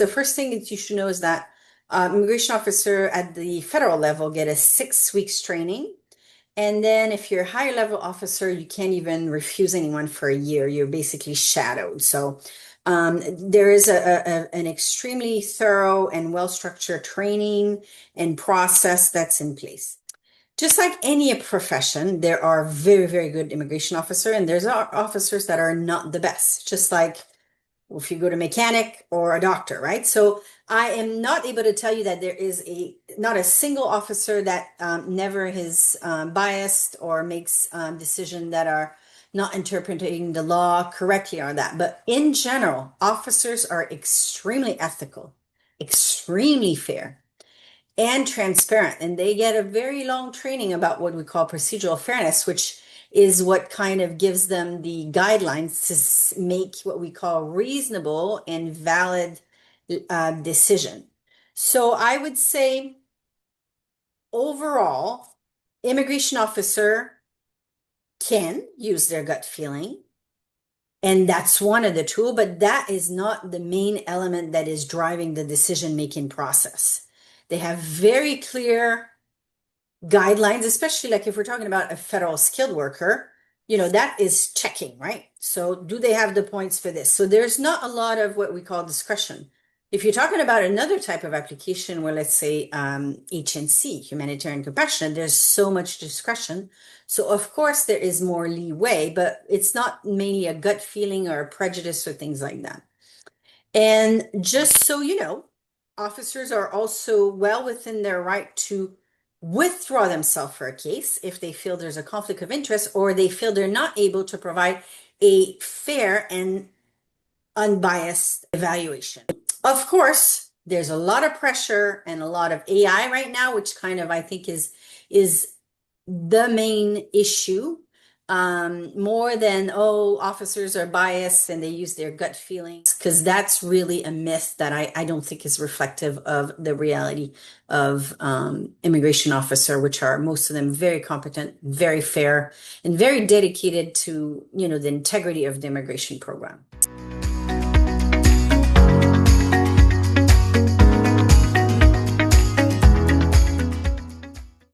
the first thing that you should know is that immigration officer at the federal level get a 6 weeks training. And then if you're a higher level officer, you can't even refuse anyone for a year. You're basically shadowed. So there is an extremely thorough and well-structured training and process that's in place. Just like any profession, there are very, very good immigration officer, and there's officers that are not the best, just like if you go to mechanic or a doctor, right? So I am not able to tell you that there is not a single officer that never is biased or makes decisions that are not interpreting the law correctly or that. But in general, officers are extremely ethical, extremely fair, and transparent. And they get a very long training about what we call procedural fairness, which is what kind of gives them the guidelines to make what we call reasonable and valid decision. So I would say overall, immigration officer can use their gut feeling, and that's one of the tools, but that is not the main element that is driving the decision-making process. They have very clear guidelines, especially like if we're talking about a federal skilled worker, that is checking, right? So do they have the points for this? So there's not a lot of what we call discretion. If you're talking about another type of application where, let's say, HNC, humanitarian compassion, there's so much discretion. So of course there is more leeway, but it's not mainly a gut feeling or a prejudice or things like that. And just so you know, officers are also well within their right to withdraw themselves for a case if they feel there's a conflict of interest or they feel they're not able to provide a fair and unbiased evaluation. Of course, there's a lot of pressure and a lot of AI right now, which kind of I think is the main issue, more than, oh, officers are biased and they use their gut feelings, because that's really a myth that I don't think is reflective of the reality of immigration officer, which are most of them very competent, very fair, and very dedicated to, the integrity of the immigration program.